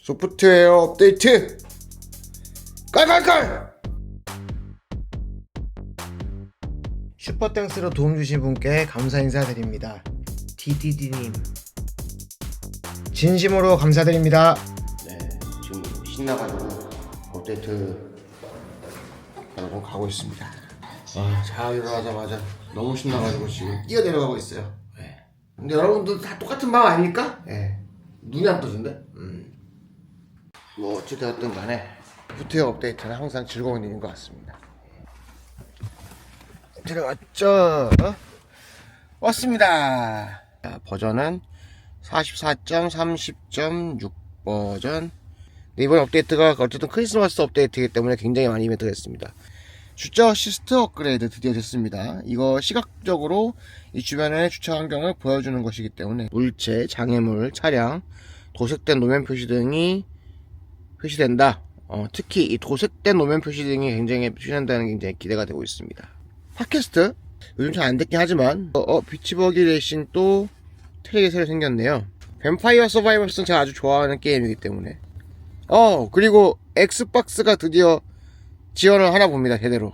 소프트웨어 업데이트 깔깔깔! 슈퍼땡스로 도움 주신 분께 감사 인사드립니다. DDD님 진심으로 감사드립니다. 네, 지금 신나가지고 업데이트 여러분 가고 있습니다. 자 일어나자마자 너무 신나가지고 지금 뛰어내려가고 있어요. 네. 근데 여러분들 다 똑같은 마음 아닙니까? 네. 눈이 안 떠진대? 뭐 어찌되었든 간에 소프트웨어 업데이트는 항상 즐거운 일인 것 같습니다. 들어왔죠? 왔습니다. 자, 버전은 44.30.6 버전. 네, 이번 업데이트가 어쨌든 크리스마스 업데이트이기 때문에 굉장히 많이 이벤트가 있습니다. 주차 어시스트 업그레이드 드디어 됐습니다. 이거 시각적으로 이 주변의 주차 환경을 보여주는 것이기 때문에 물체, 장애물, 차량, 도색된 노면 표시 등이 표시된다. 특히 이 도색된 노면 표시 등이 굉장히 표시된다는 게 굉장히 기대가 되고 있습니다. 팟캐스트 요즘 잘 안 됐긴 하지만 비치버기 레이싱 또 트랙이 새로 생겼네요. 뱀파이어 서바이벌스는 제가 아주 좋아하는 게임이기 때문에 그리고 엑스박스가 드디어 지원을 하나 봅니다. 제대로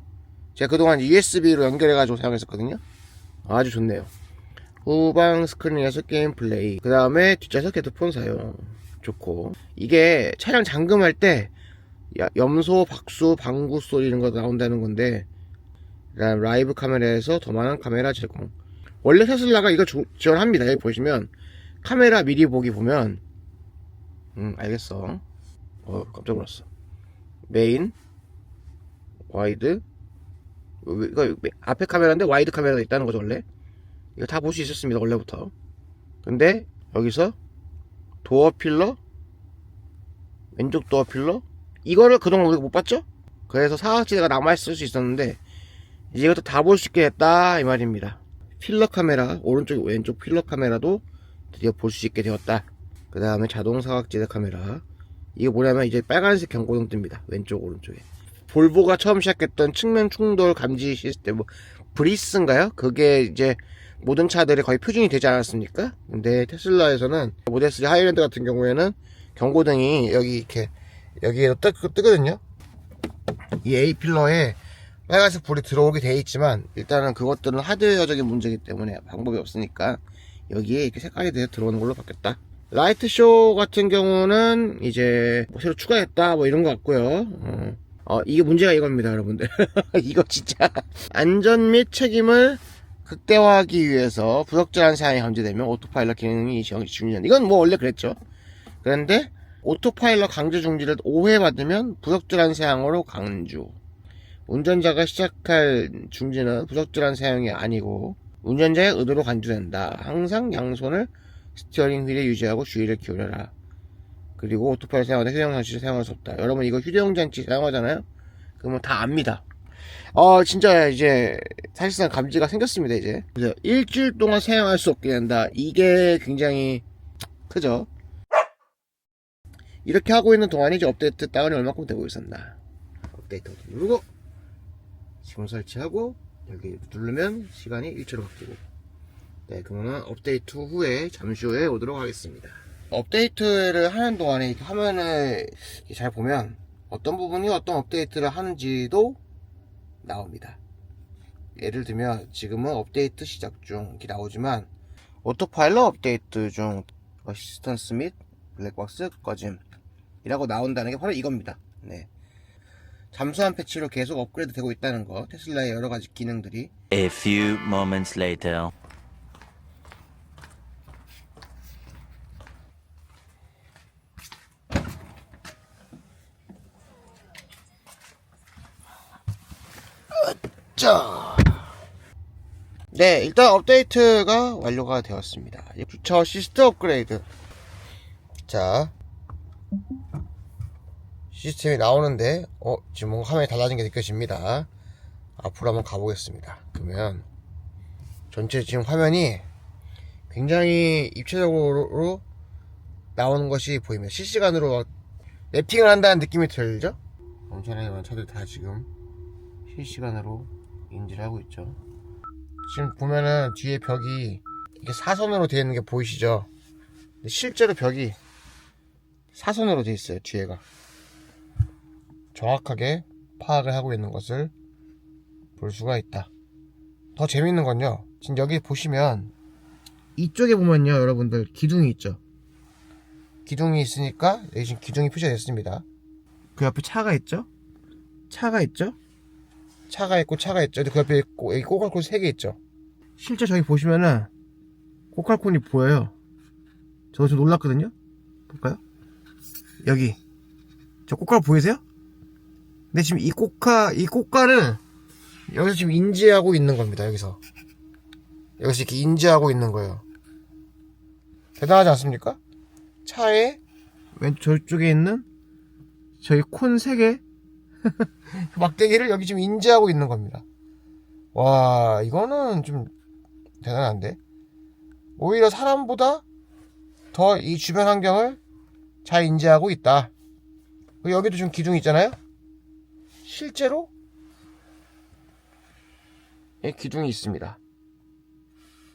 제가 그동안 USB로 연결해가지고 사용했었거든요. 아주 좋네요. 후방 스크린에서 게임 플레이, 그 다음에 뒷좌석 헤드폰 사용 좋고, 이게 차량 잠금할 때 염소, 박수, 방구 소리 이런 거 나온다는 건데, 그다음 라이브 카메라에서 더 많은 카메라 제공. 원래 테슬라가 이거 지원합니다. 여기 보시면 카메라 미리 보기 보면 알겠어. 깜짝 놀랐어. 메인, 와이드, 이거 앞에 카메라인데 와이드 카메라가 있다는 거죠. 원래 이거 다 볼 수 있었습니다. 원래부터. 근데 여기서 도어 필러, 왼쪽 도어 필러, 이거를 그동안 우리가 못 봤죠? 그래서 사각지대가 남아있을 수 있었는데 이제 이것도 다 볼 수 있게 됐다 이 말입니다. 필러 카메라, 오른쪽 왼쪽 필러 카메라도 드디어 볼 수 있게 되었다. 그 다음에 자동 사각지대 카메라, 이거 뭐냐면 이제 빨간색 경고등 뜹니다. 왼쪽 오른쪽에. 볼보가 처음 시작했던 측면 충돌 감지 시스템, 브리스인가요? 그게 이제 모든 차들이 거의 표준이 되지 않았습니까? 근데 테슬라에서는 모델 3 하이랜드 같은 경우에는 경고등이 여기 이렇게 여기에 뜨거든요. 이 A 필러에 빨간색 불이 들어오게 돼 있지만 일단은 그것들은 하드웨어적인 문제이기 때문에 방법이 없으니까 여기에 이렇게 색깔이 들어오는 걸로 바뀌었다. 라이트 쇼 같은 경우는 이제 뭐 새로 추가했다 뭐 이런 것 같고요. 이게 문제가 이겁니다, 여러분들. 이거 진짜 안전 및 책임을 극대화하기 위해서 부적절한 사양이 감지되면 오토파일럿 기능이 중지된다. 이건 뭐 원래 그랬죠. 그런데 오토파일럿 강제 중지를 오해받으면 부적절한 사양으로 강주. 운전자가 시작할 중지는 부적절한 사용이 아니고 운전자의 의도로 간주된다. 항상 양손을 스티어링 휠에 유지하고 주의를 기울여라. 그리고 오토파일럿 사용하다 휴대용 장치를 사용할 수 없다. 여러분 이거 휴대용 장치 사용하잖아요? 그러면 다 압니다. 진짜 이제 사실상 감지가 생겼습니다. 이제 그래서 일주일 동안 사용할 수 없게 된다. 이게 굉장히 크죠. 이렇게 하고 있는 동안에 이제 업데이트 다운이 얼마큼 되고 있었나. 업데이트 누르고 지금 설치하고 여기 누르면 시간이 1초로 바뀌고, 네, 그러면 업데이트 후에 잠시 후에 오도록 하겠습니다. 업데이트를 하는 동안에 이렇게 화면을 잘 보면 어떤 부분이 어떤 업데이트를 하는지도 나옵니다. 예를 들면 지금은 업데이트 시작 중 이렇게 나오지만 오토파일럿 업데이트 중 어시스턴스 및 블랙박스 꺼짐 이라고 나온다는 게 바로 이겁니다. 네. 잠수함 패치로 계속 업그레이드 되고 있다는 거, 테슬라의 여러가지 기능들이. A few moments later. 자, 네, 일단 업데이트가 완료가 되었습니다. 주차 어시스트 업그레이드. 자, 시스템이 나오는데 지금 뭔가 화면이 달라진 게 느껴집니다. 앞으로 한번 가보겠습니다. 그러면 전체 지금 화면이 굉장히 입체적으로 나오는 것이 보입니다. 실시간으로 랩핑을 한다는 느낌이 들죠? 엄청나게 많은 차들 다 지금 실시간으로 인지를 하고 있죠. 지금 보면은 뒤에 벽이 이렇게 사선으로 되어 있는 게 보이시죠? 근데 실제로 벽이 사선으로 돼 있어요. 뒤에가 정확하게 파악을 하고 있는 것을 볼 수가 있다. 더 재밌는 건요, 지금 여기 보시면 이쪽에 보면요 여러분들 기둥이 있죠. 기둥이 있으니까 여기 지금 기둥이 표시가 됐습니다. 그 옆에 차가 있죠. 차가 있죠. 차가 있고 차가 있죠. 그 옆에 여기 꼬깔콘 3개 있죠. 실제 저기 보시면은 꼬깔콘이 보여요. 저 좀 놀랐거든요. 볼까요? 여기 저 꼬깔 보이세요? 근데 지금 이 꼬깔을 여기서 지금 인지하고 있는 겁니다. 여기서 이렇게 인지하고 있는 거예요. 대단하지 않습니까? 차에 왼쪽 저쪽에 있는 저희 콘 3개 막대기를 여기 지금 인지하고 있는 겁니다. 와, 이거는 좀 대단한데? 오히려 사람보다 더 이 주변 환경을 잘 인지하고 있다. 여기도 지금 기둥이 있잖아요? 실제로 이 기둥이 있습니다.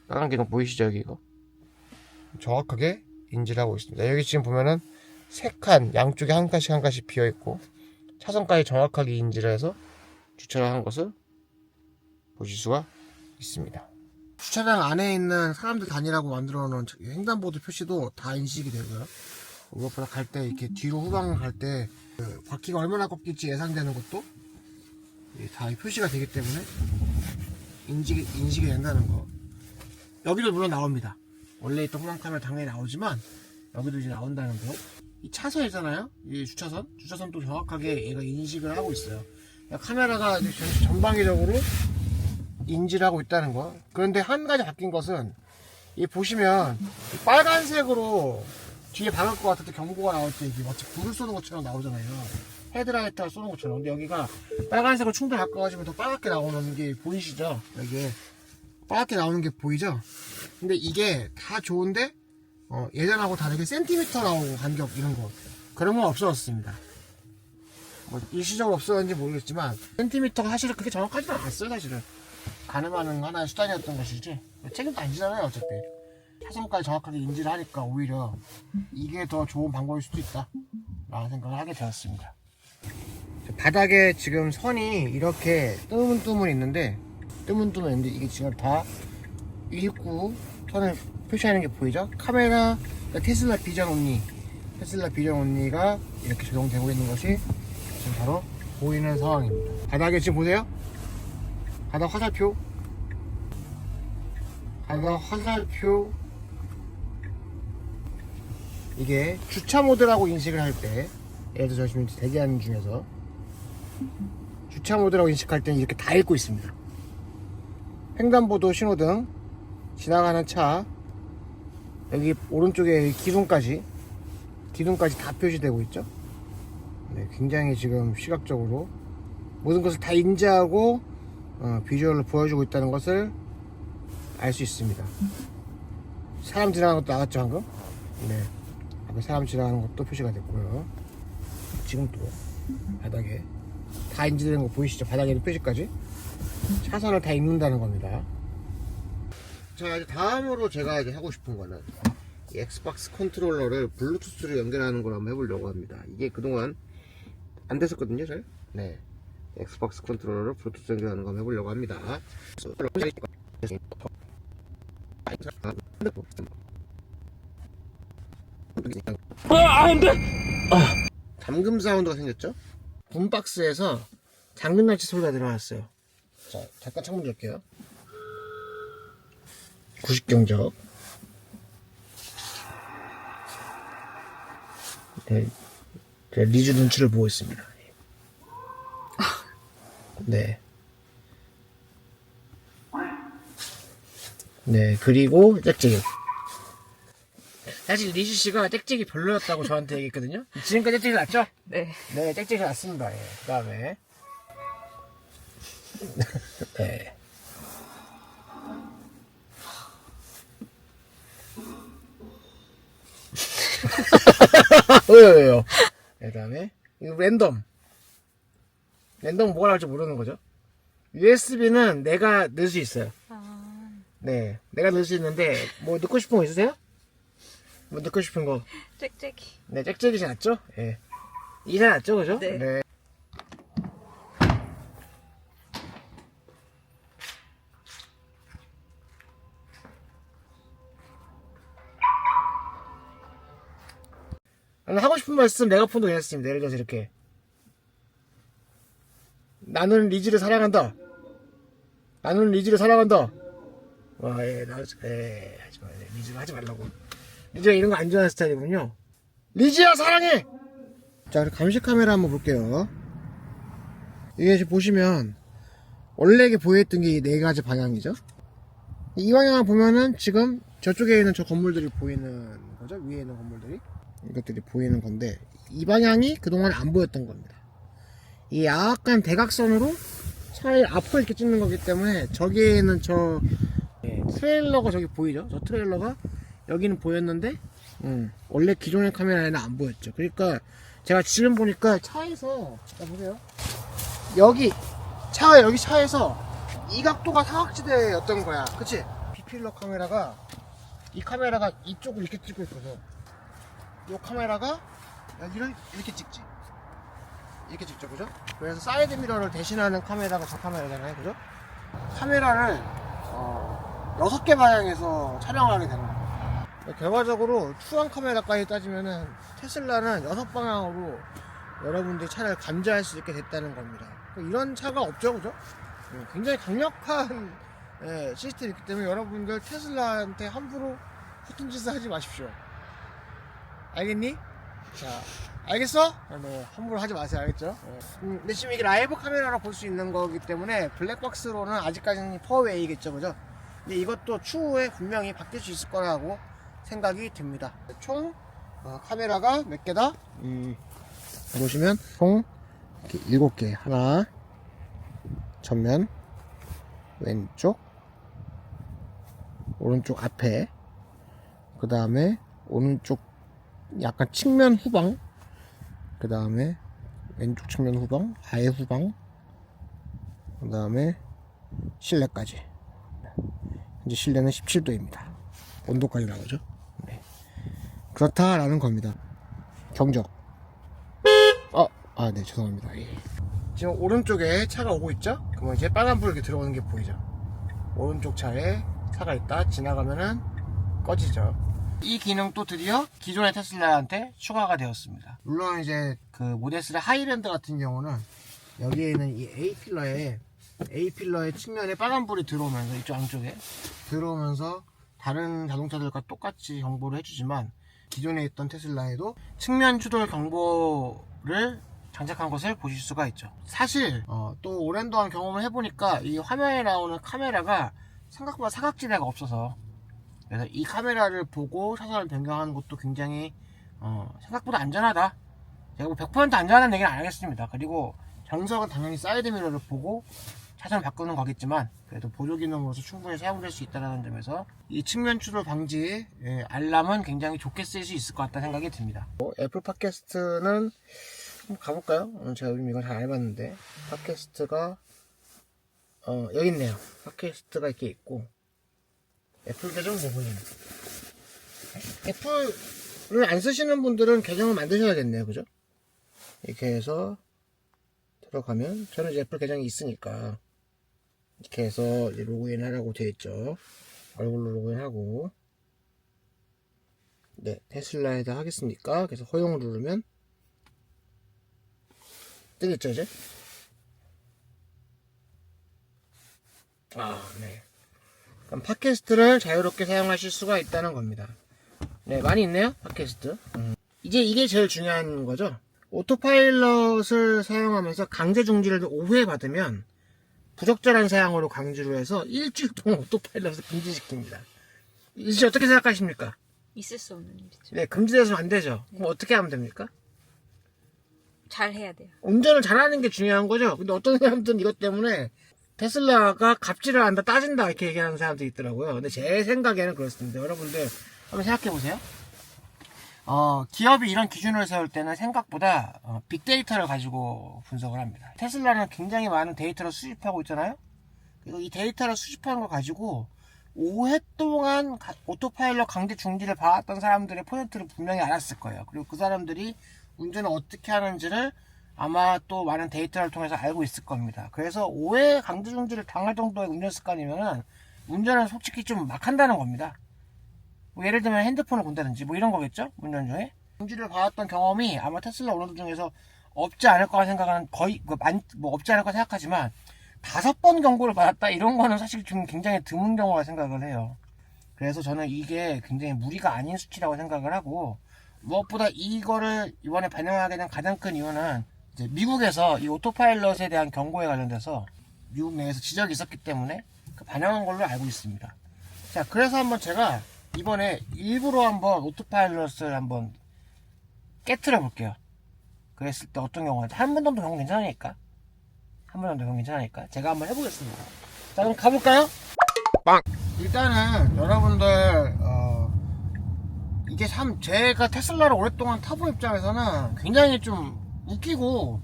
빨간 기둥 보이시죠? 여기 이거 정확하게 인지를 하고 있습니다. 여기 지금 보면은 3칸 양쪽에 한 칸씩 한 칸씩 비어있고 차선까지 정확하게 인지를 해서 주차를 한 것을 보실 수가 있습니다. 주차장 안에 있는 사람들 다니라고 만들어 놓은 횡단보도 표시도 다 인식이 되고요. 무엇보다 갈 때 이렇게 뒤로 후방을 갈 때 바퀴가 얼마나 꺾일지 예상되는 것도 다 표시가 되기 때문에 인식이 된다는 거. 여기도 물론 나옵니다. 원래 있던 후방 카메라 당연히 나오지만 여기도 이제 나온다는 거. 이 차선이잖아요. 이 주차선도 정확하게 얘가 인식을 하고 있어요. 카메라가 이제 전방위적으로 인지를 하고 있다는 거. 그런데 한 가지 바뀐 것은 이 보시면 이 빨간색으로 뒤에 박을 것 같을 때 경고가 나올 때 이게 마치 불을 쏘는 것처럼 나오잖아요. 헤드라이트를 쏘는 것처럼. 근데 여기가 빨간색으로 충돌 바꿔가지고 더 빨갛게 나오는 게 보이시죠? 여기에 빨갛게 나오는 게 보이죠? 근데 이게 다 좋은데 예전하고 다르게 센티미터 나오고 간격 이런 거 그런 건 없어졌습니다. 뭐 일시적으로 없어졌는지 모르겠지만 센티미터가 사실은 그렇게 정확하지는 않았어요. 사실은 가늠하는 하나의 수단이었던 것이지 책임도 안 지잖아요. 어차피 차선까지 정확하게 인지를 하니까 오히려 이게 더 좋은 방법일 수도 있다 라는 생각을 하게 되었습니다. 바닥에 지금 선이 이렇게 뜨문뜨문 있는데 이게 지금 다 일구 선을 표시하는 게 보이죠? 카메라 테슬라 비전 온리가 이렇게 적용되고 있는 것이 지금 바로 보이는 상황입니다. 바닥에 지금 보세요. 바닥 화살표 이게 주차 모드라고 인식을 할 때 예를 들어 지금 대기하는 중에서 주차 모드라고 인식할 때는 이렇게 다 읽고 있습니다. 횡단보도 신호등 지나가는 차 여기 오른쪽에 기둥까지 다 표시되고 있죠. 네, 굉장히 지금 시각적으로 모든 것을 다 인지하고 비주얼로 보여주고 있다는 것을 알 수 있습니다. 사람 지나가는 것도 나갔죠 방금? 네, 앞에 사람 지나가는 것도 표시가 됐고요. 지금 또 바닥에 다 인지되는 거 보이시죠? 바닥에 있는 표시까지 차선을 다 읽는다는 겁니다. 자, 이제 다음으로 제가 이제 하고 싶은 거는 이 엑스박스 컨트롤러를 블루투스로 연결하는 걸 한번 해보려고 합니다. 이게 그동안 안 됐었거든요, 잘. 네, 엑스박스 컨트롤러를 블루투스 연결하는 거 한번 해보려고 합니다. 안돼! 잠금 사운드가 생겼죠? 붐박스에서 잠금장치 소리가 들어왔어요. 자, 잠깐 창문 열게요. 90경적. 네, 리즈 눈치를 보고 있습니다. 네. 네, 그리고 짹짹이. 사실 리즈 씨가 짹짹이 별로였다고 저한테 얘기했거든요. 지금까지 짹짹이 났죠? 네. 네, 짹짹이 났습니다. 예. 그 다음에. 네. 왜요? 그 다음에, 이거 랜덤 뭐가 나올지 모르는 거죠. USB는 내가 넣을 수 있어요. 네, 내가 넣을 수 있는데, 뭐 넣고 싶은 거 있으세요? 뭐 듣고 싶은 거? 짹짹이. 네, 짹짹이 낫죠? 예. 이게 낫죠, 그죠? 네. 하고 싶은 말씀 메가폰도 괜찮습니다. 예를 들어서 이렇게. 나는 리즈를 사랑한다. 나는 리즈를 사랑한다. 와, 예, 하지 마. 리즈를 하지 말라고. 리즈가 이런 거 안 좋아하는 스타일이군요. 리즈야, 사랑해! 자, 그럼 감시 카메라 한번 볼게요. 이게 지금 보시면, 원래 이게 보여있던 게 이 네 가지 방향이죠. 이 방향을 보면은 지금 저쪽에 있는 저 건물들이 보이는 거죠. 위에 있는 건물들이. 이것들이 보이는 건데, 이 방향이 그동안 안 보였던 겁니다. 이 약간 대각선으로 차를 앞을 이렇게 찍는 거기 때문에 저기에 있는 저 트레일러가 저기 보이죠? 저 트레일러가 여기는 보였는데 원래 기존의 카메라에는 안 보였죠. 그러니까 제가 지금 보니까 차에서 자 보세요. 여기 차에서 이 각도가 사각지대였던 거야. 그치? B필러 카메라가 이 카메라가 이쪽을 이렇게 찍고 있어서 이 카메라가 여기를 이렇게 찍지. 이렇게 찍죠, 그죠? 그래서 사이드 미러를 대신하는 카메라가 저 카메라잖아요, 그죠? 카메라를 6개 방향에서 촬영하게 되는 거예요. 결과적으로 투항 카메라까지 따지면은 테슬라는 6방향으로 여러분들이 차를 감지할 수 있게 됐다는 겁니다. 이런 차가 없죠, 그죠? 굉장히 강력한 시스템이 있기 때문에 여러분들 테슬라한테 함부로 허튼 짓을 하지 마십시오. 알겠니? 자, 알겠어? 네, 함부로 하지 마세요. 알겠죠? 근데 지금 이게 라이브 카메라로 볼 수 있는 거기 때문에 블랙박스로는 아직까지는 퍼웨이겠죠, 그죠? 근데 이것도 추후에 분명히 바뀔 수 있을 거라고 생각이 듭니다. 총 카메라가 몇 개다? 보시면 총 7개. 하나, 전면, 왼쪽, 오른쪽 앞에, 그 다음에 오른쪽 약간 측면 후방, 그 다음에 왼쪽 측면 후방, 아예 후방, 그 다음에 실내까지. 이제 실내는 17도입니다. 온도까지 나오죠. 네. 그렇다라는 겁니다. 경적. 네, 죄송합니다. 예. 지금 오른쪽에 차가 오고 있죠? 그러면 이제 빨간불 이렇게 들어오는 게 보이죠? 오른쪽 차에 차가 있다. 지나가면은 꺼지죠. 이 기능도 드디어 기존의 테슬라한테 추가가 되었습니다. 물론 이제 그 모델 3 하이랜드 같은 경우는 여기에 있는 이 A필러의 측면에 빨간불이 들어오면서 이쪽 안쪽에 들어오면서 다른 자동차들과 똑같이 경보를 해주지만 기존에 있던 테슬라에도 측면 추돌 경보를 장착한 것을 보실 수가 있죠. 사실 또 오랜 동안 경험을 해보니까 이 화면에 나오는 카메라가 생각보다 사각지대가 없어서 그래서 이 카메라를 보고 차선을 변경하는 것도 굉장히 생각보다 안전하다. 제가 뭐 100% 안전하다는 얘기는 안 하겠습니다. 그리고 정석은 당연히 사이드 미러를 보고 차선을 바꾸는 거겠지만 그래도 보조 기능으로서 충분히 사용될 수 있다는 점에서 이 측면 추돌 방지 알람은 굉장히 좋게 쓰일 수 있을 것 같다는 생각이 듭니다. 애플 팟캐스트는 한번 가볼까요? 제가 요즘 이걸 잘 안 해봤는데 팟캐스트가 여기 있네요. 팟캐스트가 이렇게 있고 애플 계정 부분이네. 애플을 안 쓰시는 분들은 계정을 만드셔야겠네요, 그죠? 이렇게 해서 들어가면 저는 이제 애플 계정이 있으니까 이렇게 해서 이제 로그인 하라고 되어 있죠. 얼굴로 로그인하고 네, 테슬라에다 하겠습니까? 그래서 허용을 누르면 뜨겠죠, 이제? 네. 그럼 팟캐스트를 자유롭게 사용하실 수가 있다는 겁니다. 네, 많이 있네요, 팟캐스트. 이제 이게 제일 중요한 거죠. 오토파일럿을 사용하면서 강제 중지를 오해받으면 부적절한 사양으로 강제로 해서 일주일 동안 오토파일럿을 금지시킵니다. 이제 어떻게 생각하십니까? 있을 수 없는 일이죠. 네, 금지돼서 안 되죠. 그럼 어떻게 하면 됩니까? 잘 해야 돼요. 운전을 잘하는 게 중요한 거죠. 근데 어떤 사람들은 이것 때문에 테슬라가 갑질을 한다, 따진다 이렇게 얘기하는 사람들이 있더라고요. 근데 제 생각에는 그렇습니다. 여러분들 한번 생각해 보세요. 기업이 이런 기준을 세울 때는 생각보다 빅데이터를 가지고 분석을 합니다. 테슬라는 굉장히 많은 데이터를 수집하고 있잖아요. 그리고 이 데이터를 수집한 거 가지고 5회 동안 오토파일럿 강제 중지를 봐왔던 사람들의 포인트를 분명히 알았을 거예요. 그리고 그 사람들이 운전을 어떻게 하는지를 아마 또 많은 데이터를 통해서 알고 있을 겁니다. 그래서 5회 강제 중지를 당할 정도의 운전 습관이면은 운전을 솔직히 좀 막 한다는 겁니다. 뭐 예를 들면 핸드폰을 본다든지 뭐 이런 거겠죠? 운전 중에. 중지를 봐왔던 경험이 아마 테슬라 오너들 중에서 없지 않을 거라 생각하는 거의 뭐 없지 않을 거라 생각하지만 5번 경고를 받았다 이런 거는 사실 좀 굉장히 드문 경우라 생각을 해요. 그래서 저는 이게 굉장히 무리가 아닌 수치라고 생각을 하고, 무엇보다 이거를 이번에 반영하게 된 가장 큰 이유는 이제 미국에서 이 오토파일럿에 대한 경고에 관련돼서 미국 내에서 지적이 있었기 때문에 그 반영한 걸로 알고 있습니다. 자, 그래서 한번 제가 이번에 일부러 한번 오토파일럿을 한번 깨트려 볼게요. 그랬을 때 어떤 경우가 한 번 정도 경우 괜찮으니까 제가 한번 해보겠습니다. 자, 그럼 가볼까요? 빵! 일단은 여러분들 이게 참 제가 테슬라를 오랫동안 타본 입장에서는 굉장히 좀 웃기고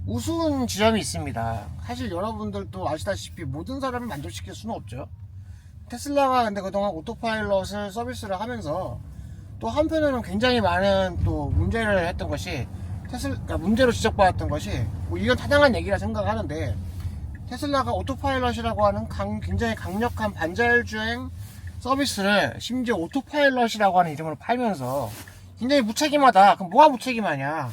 우스운 지점이 있습니다. 사실 여러분들도 아시다시피 모든 사람을 만족시킬 수는 없죠. 테슬라가 근데 그동안 오토파일럿을 서비스를 하면서 또 한편으로는 굉장히 많은 또 문제를 했던 것이 그러니까 문제로 지적받았던 것이 뭐 이건 타당한 얘기라 생각하는데, 테슬라가 오토파일럿이라고 하는 굉장히 강력한 반자율주행 서비스를 심지어 오토파일럿이라고 하는 이름으로 팔면서 굉장히 무책임하다. 그럼 뭐가 무책임하냐?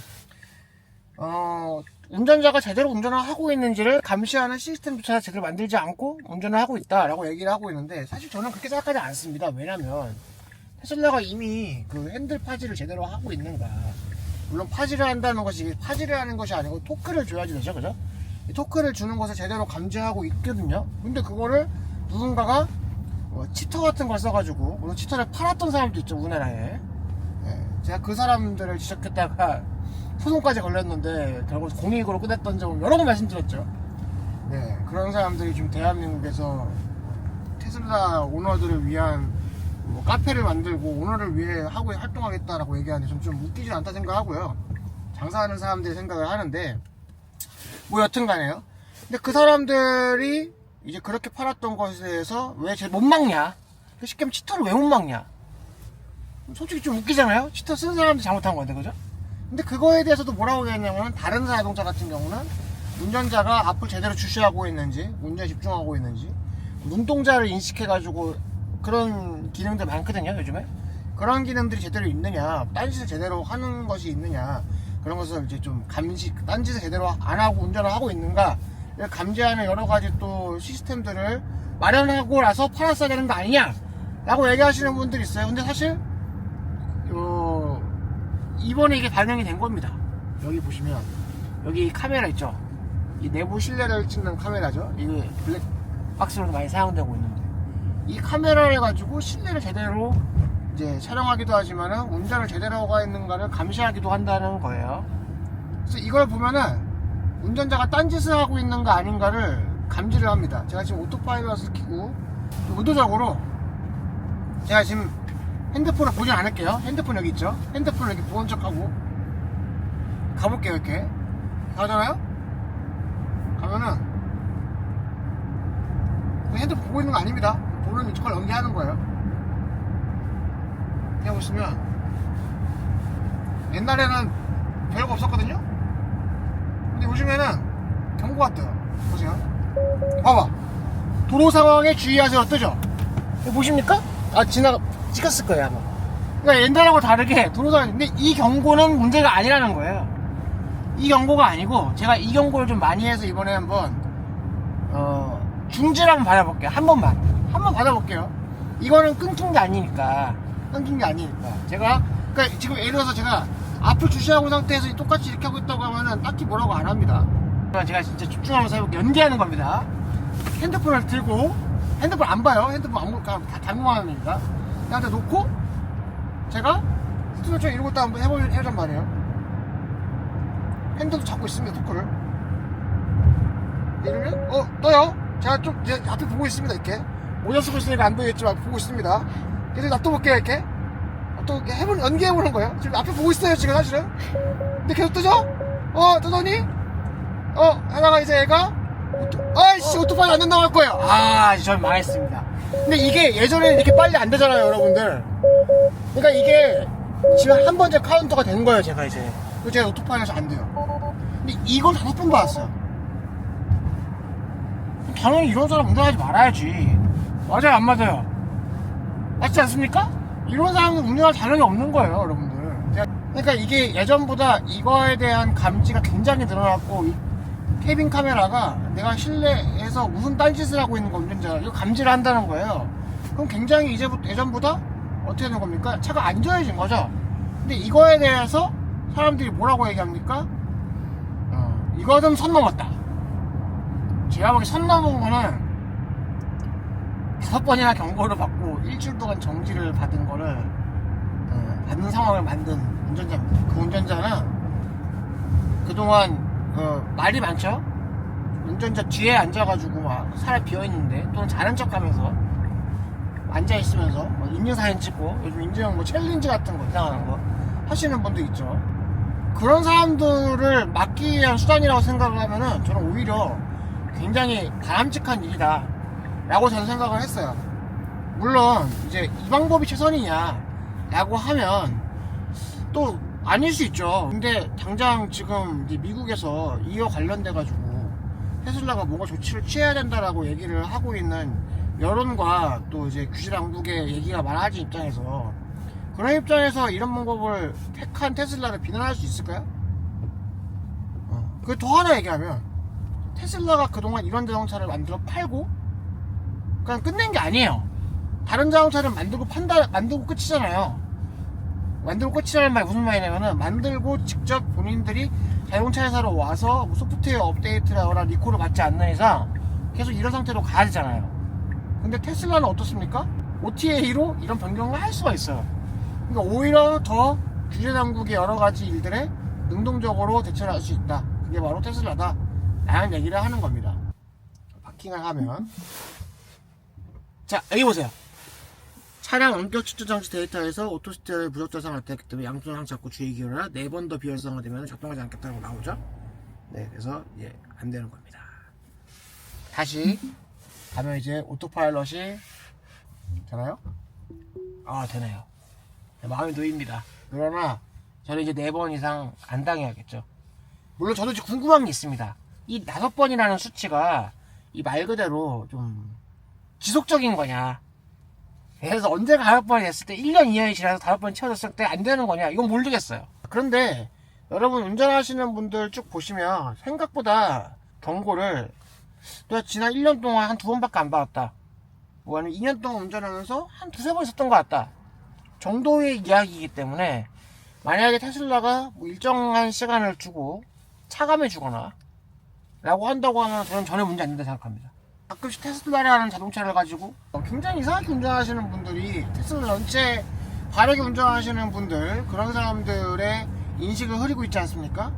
운전자가 제대로 운전을 하고 있는지를 감시하는 시스템조차 제대로 만들지 않고 운전을 하고 있다라고 얘기를 하고 있는데, 사실 저는 그렇게 생각하지 않습니다. 왜냐면 테슬라가 이미 그 핸들 파지를 제대로 하고 있는가. 물론 파지를 한다는 것이 파지를 하는 것이 아니고 토크를 줘야지 되죠, 그죠? 이 토크를 주는 것을 제대로 감지하고 있거든요. 근데 그거를 누군가가 치터 같은 걸 써가지고, 물론 치터를 팔았던 사람도 있죠, 우리나라에. 네, 제가 그 사람들을 지적했다가 소송까지 걸렸는데 결국 공익으로 끝냈던 점을 여러 번 말씀드렸죠. 네, 그런 사람들이 지금 대한민국에서 테슬라 오너들을 위한 뭐 카페를 만들고 오너를 위해 활동하겠다라고 얘기하는데 좀 웃기지 않다 생각하고요. 장사하는 사람들이 생각을 하는데, 뭐 여튼 간에요. 근데 그 사람들이 이제 그렇게 팔았던 것에 대해서 왜 못 막냐? 쉽게 하면 치터를 왜 못 막냐? 솔직히 좀 웃기잖아요? 치터 쓴 사람들이 잘못한 건데, 그죠? 근데 그거에 대해서도 뭐라고 얘기했냐면, 다른 자동차 같은 경우는 운전자가 앞을 제대로 주시하고 있는지, 운전에 집중하고 있는지, 눈동자를 인식해가지고 그런 기능들 많거든요, 요즘에. 그런 기능들이 제대로 있느냐, 딴짓을 제대로 하는 것이 있느냐, 그런 것을 이제 좀 딴짓을 제대로 안 하고 운전을 하고 있는가, 감지하는 여러 가지 또 시스템들을 마련하고 나서 팔았어야 되는 거 아니냐 라고 얘기하시는 분들이 있어요. 근데 사실 이번에 이게 반영이 된 겁니다. 여기 보시면 여기 카메라 있죠, 이 내부 실내를 찍는 카메라죠. 이게 블랙박스로도 많이 사용되고 있는데, 이 카메라를 가지고 실내를 제대로 이제 촬영하기도 하지만은 운전을 제대로 하고 있는가를 감시하기도 한다는 거예요. 그래서 이걸 보면은 운전자가 딴짓을 하고 있는가 아닌가를 감지를 합니다. 제가 지금 오토파일럿을 켜고 의도적으로 제가 지금 핸드폰을 보진 않을게요. 핸드폰 여기 있죠. 핸드폰을 이렇게 보는 척하고 가볼게요. 이렇게 가잖아요. 가면은 핸드폰 보고 있는 거 아닙니다. 보는 이쪽을 연기하는 거예요. 그냥 보시면 옛날에는 별거 없었거든요. 근데 요즘에는 경고가 떠요. 보세요. 봐봐. 도로 상황에 주의하세요 뜨죠? 보십니까? 찍었을 거예요 아마. 그러니까 옛날하고 다르게 도로 상황. 근데 이 경고는 문제가 아니라는 거예요. 이 경고가 아니고, 제가 이 경고를 좀 많이 해서 이번에 한번 중지를 한번 받아볼게요. 한번 받아볼게요. 이거는 끊긴 게 아니니까. 제가 그러니까 지금 예를 들어서 제가 앞을 주시하고 상태에서 똑같이 이렇게 하고 있다고 하면은 딱히 뭐라고 안 합니다. 제가 진짜 집중하면서 해볼게요. 연기하는 겁니다. 핸드폰을 들고, 핸드폰 안 봐요. 핸드폰 아무 다 당구만합니다. 나한테 놓고 제가 스튜디오 쪽 이러고 있다 한번 해보란 말이에요. 핸드도 잡고 있습니다. 토크를 이러면 떠요. 제가 앞에 보고 있습니다. 이렇게 모자 쓰고 있으니까 안 보이겠지만 보고 있습니다. 그래서 놔둬볼게요. 이렇게 또 연기해보는 거예요. 지금 앞에 보고 있어요 지금 사실은. 근데 계속 뜨죠? 뜨더니 하다가 이제 얘가 아이씨 오토바이 안 된다고 할 거예요. 이제 저는 망했습니다. 근데 이게 예전에 이렇게 빨리 안 되잖아요, 여러분들. 그러니까 이게 지금 한 번째 카운터가 된 거예요, 제가 이제. 그리고 제가 오토파일럿이 안 돼요. 근데 이걸 5번 받았어요. 당연히 이런 사람 운전하지 말아야지. 맞아요, 안 맞아요? 맞지 않습니까? 이런 사람은 운전할 자격이 없는 거예요, 여러분들. 그러니까 이게 예전보다 이거에 대한 감지가 굉장히 늘어났고, 이 캐빈 카메라가 내가 실내에서 무슨 딴짓을 하고 있는 거 운전자 이거 감지를 한다는 거예요. 그럼 굉장히 이제부터 예전보다 어떻게 되는 겁니까? 차가 안전해진 거죠. 근데 이거에 대해서 사람들이 뭐라고 얘기합니까? 이거는 선 넘었다. 제가 보기 선 넘은 거는 5번이나 경고를 받고 일주일 동안 정지를 받은 거를 받는 상황을 만든 운전자입니다. 그 운전자는 그동안 말이 많죠? 운전자 뒤에 앉아가지고 막 사람 비어있는데 또는 자는 척 하면서 앉아있으면서 인증사진 찍고 요즘 인증 뭐 챌린지 같은 거 이상한 거 하시는 분도 있죠. 그런 사람들을 막기 위한 수단이라고 생각을 하면은 저는 오히려 굉장히 바람직한 일이다 라고 저는 생각을 했어요. 물론 이제 이 방법이 최선이냐 라고 하면 또 아닐 수 있죠. 근데 당장 지금 이제 미국에서 이와 관련돼 가지고 테슬라가 뭔가 조치를 취해야 된다라고 얘기를 하고 있는 여론과 또 이제 규제 당국의 얘기가 많아진 입장에서 그런 입장에서 이런 방법을 택한 테슬라를 비난할 수 있을까요? 그 더 하나 얘기하면 테슬라가 그동안 이런 자동차를 만들어 팔고 그냥 끝낸 게 아니에요. 다른 자동차를 만들고 만들고 끝이잖아요. 만들고 끝이라는 말이 무슨 말이냐면은 만들고 직접 본인들이 자동차 회사로 와서 뭐 소프트웨어 업데이트라거나 리콜을 받지 않는 이상 계속 이런 상태로 가야 되잖아요. 근데 테슬라는 어떻습니까? OTA로 이런 변경을 할 수가 있어요. 그러니까 오히려 더 규제 당국의 여러 가지 일들에 능동적으로 대처를 할 수 있다. 그게 바로 테슬라다 라는 얘기를 하는 겁니다. 파킹을 하면 자 여기 보세요. 차량 원격 측정 장치 데이터에서 오토스티어의 부적 자상을 나타냈기 때문에 양손 항 잡고 주의 기울여라. 4번 더 비활성화 되면 작동하지 않겠다고 나오죠. 네, 그래서 안 되는 겁니다. 다시 가면 이제 오토파일럿이 되나요? 아, 되네요. 네, 마음이 놓입니다. 그러나 저는 이제 4번 이상 안 당해야겠죠. 물론 저도 이제 궁금한 게 있습니다. 이 5번이라는 수치가 이 말 그대로 좀 지속적인 거냐. 그래서 언제가 5번이 됐을 때 1년 2년이 지나서 5번이 채워졌을 때 안 되는 거냐 이건 모르겠어요. 그런데 여러분 운전하시는 분들 쭉 보시면 생각보다 경고를 또 지난 1년 동안 한 2번밖에 안 받았다 뭐 아니면 2년 동안 운전하면서 한 2-3번 있었던 것 같다 정도의 이야기이기 때문에 만약에 테슬라가 뭐 일정한 시간을 주고 차감해 주거나 라고 한다고 하면 저는 전혀 문제 안 된다 생각합니다. 가끔씩 테슬라라는 자동차를 가지고 굉장히 이상하게 운전하시는 분들이 테슬라 전체 바르게 운전하시는 분들 그런 사람들의 인식을 흐리고 있지 않습니까?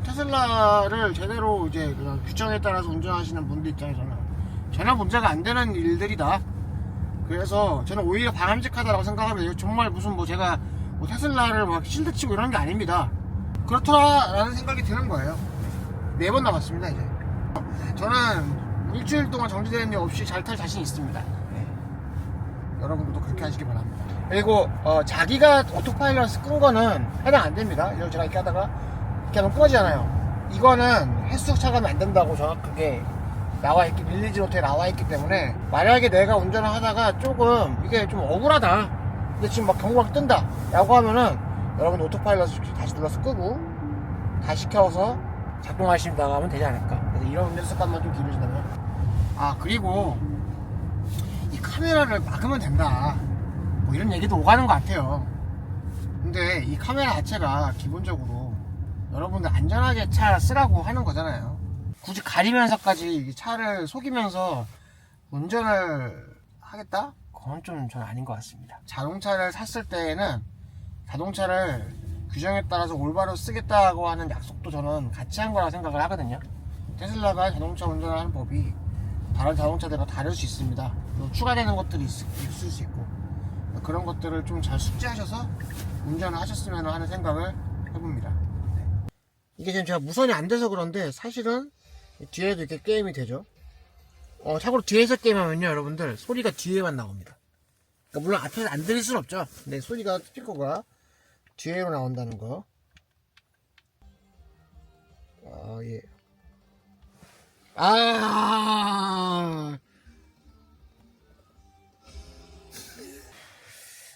테슬라를 제대로 이제 규정에 따라서 운전하시는 분들 입장에서는 전혀 문제가 안 되는 일들이다. 그래서 저는 오히려 바람직하다고 생각하면 정말 무슨 뭐 제가 뭐 테슬라를 막 실드치고 이런 게 아닙니다. 그렇더라라는 생각이 드는 거예요. 4번 남았습니다 이제. 저는 일주일 동안 정지되는 일 없이 잘 탈 자신 있습니다. 네. 여러분들도 그렇게 하시기 바랍니다. 그리고 자기가 오토파일럿을 끈 거는 해당 안 됩니다. 제가 이렇게 하다가 이렇게 하면 끊어지잖아요. 이거는 횟수 차감이 안 된다고 정확하게 나와있기, 릴리지 노트에 나와있기 때문에 만약에 내가 운전을 하다가 조금 이게 좀 억울하다 근데 지금 막 경고가 뜬다 라고 하면은 여러분 오토파일럿을 다시 눌러서 끄고 다시 켜서 작동하신다고 하면 되지 않을까. 그래서 이런 운전 습관만 좀 기르신다면 그리고 이 카메라를 막으면 된다 뭐 이런 얘기도 오가는 것 같아요. 근데 이 카메라 자체가 기본적으로 여러분들 안전하게 차 쓰라고 하는 거잖아요. 굳이 가리면서까지 차를 속이면서 운전을 하겠다? 그건 좀 저는 아닌 것 같습니다. 자동차를 샀을 때에는 자동차를 규정에 따라서 올바로 쓰겠다고 하는 약속도 저는 같이 한 거라 생각을 하거든요. 테슬라가 자동차 운전을 하는 법이 다른 자동차들과 다를 수 있습니다. 또 추가되는 것들이 있을 수 있고 그런 것들을 좀 잘 숙지하셔서 운전을 하셨으면 하는 생각을 해봅니다. 네. 이게 지금 제가 무선이 안 돼서 그런데 사실은 뒤에도 이렇게 게임이 되죠. 참고로 뒤에서 게임하면요, 여러분들 소리가 뒤에만 나옵니다. 그러니까 물론 앞에서 안 들릴 수는 없죠. 근데 소리가 스피커가 뒤에로 나온다는 거. 예.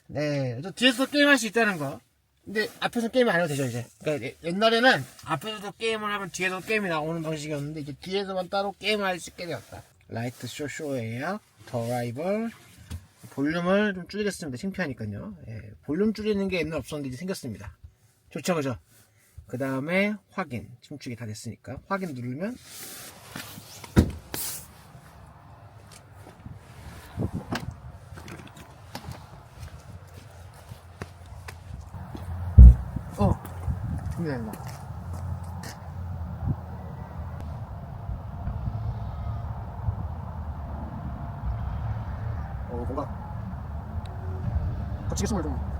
네, 또 뒤에서 게임할 수 있다는 거. 근데 앞에서 게임이 안 해도 되죠, 이제. 그러니까 옛날에는 앞에서도 게임을 하면 뒤에서 게임이 나오는 방식이었는데, 이제 뒤에서만 따로 게임을 할 수 있게 되었다. 라이트 쇼쇼예요. 더 라이벌. 볼륨을 좀 줄이겠습니다. 창피하니까요. 예, 볼륨 줄이는 게 옛날 없었는데 이제 생겼습니다. 좋죠, 그죠? 그 다음에 확인. 춤추기 다 됐으니까. 확인 누르면 준비된다. 뭔가 거치게 숨을 좀.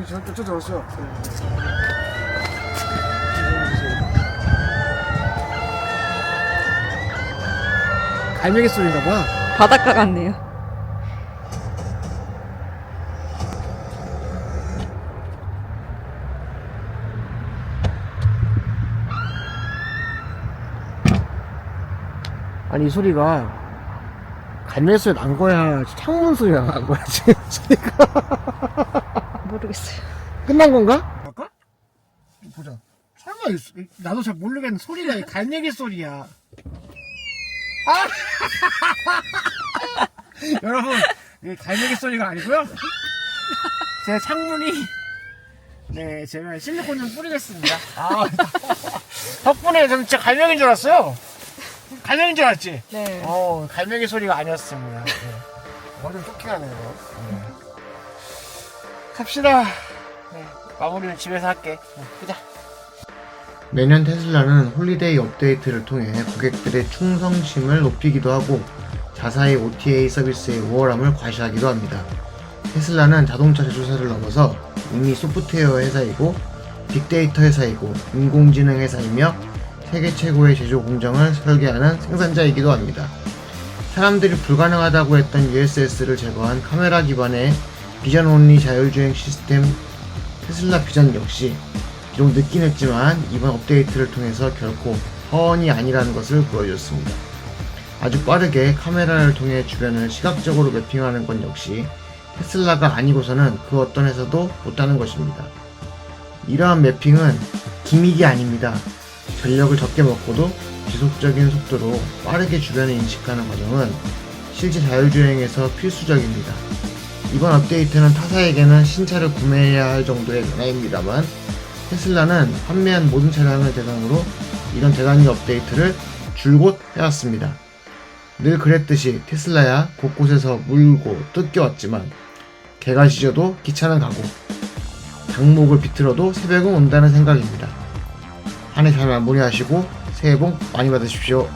저기 저 들었어요. 갈매기 소리인가 봐. 바닷가 같네요. 아니 이 소리가 갈매기 소리 난 거야, 창문 소리가 난 거야 지금 소리가. 모르겠어요. 끝난 건가? 볼까? 보자. 설마 나도 잘 모르겠는 소리가 갈매기 소리야. 여러분, 이게 갈매기 소리가 아니고요. 제 창문이 제가 실리콘 좀 뿌리겠습니다. 덕분에 저는 진짜 갈매기인 줄 알았어요. 갈매기인 줄 알았지? 네. 갈매기 소리가 아니었습니다. 좀 쇼킹하네요. 갑시다. 마무리는 집에서 할게. 보자. 매년 테슬라는 홀리데이 업데이트를 통해 고객들의 충성심을 높이기도 하고 자사의 OTA 서비스의 우월함을 과시하기도 합니다. 테슬라는 자동차 제조사를 넘어서 이미 소프트웨어 회사이고 빅데이터 회사이고 인공지능 회사이며 세계 최고의 제조 공정을 설계하는 생산자이기도 합니다. 사람들이 불가능하다고 했던 USS를 제거한 카메라 기반의 비전 온리 자율주행 시스템 테슬라 비전 역시 비록 늦긴 했지만 이번 업데이트를 통해서 결코 허언이 아니라는 것을 보여줬습니다. 아주 빠르게 카메라를 통해 주변을 시각적으로 매핑하는 건 역시 테슬라가 아니고서는 그 어떤 회사도 못하는 것입니다. 이러한 매핑은 기믹이 아닙니다. 전력을 적게 먹고도 지속적인 속도로 빠르게 주변을 인식하는 과정은 실제 자율주행에서 필수적입니다. 이번 업데이트는 타사에게는 신차를 구매해야 할 정도의 변화입니다만 테슬라는 판매한 모든 차량을 대상으로 이런 대단히 업데이트를 줄곧 해왔습니다. 늘 그랬듯이 테슬라야 곳곳에서 물고 뜯겨왔지만 개가 짖어도 기차는 가고 장목을 비틀어도 새벽은 온다는 생각입니다. 한 해 잘 마무리하시고 새해 복 많이 받으십시오.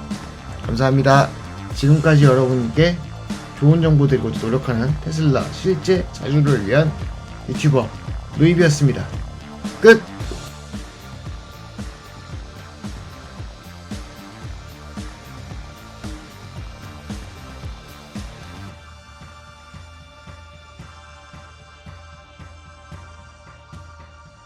감사합니다. 지금까지 여러분께 좋은 정보 드리고 노력하는 테슬라 실제 자주를 위한 유튜버 루이비였습니다.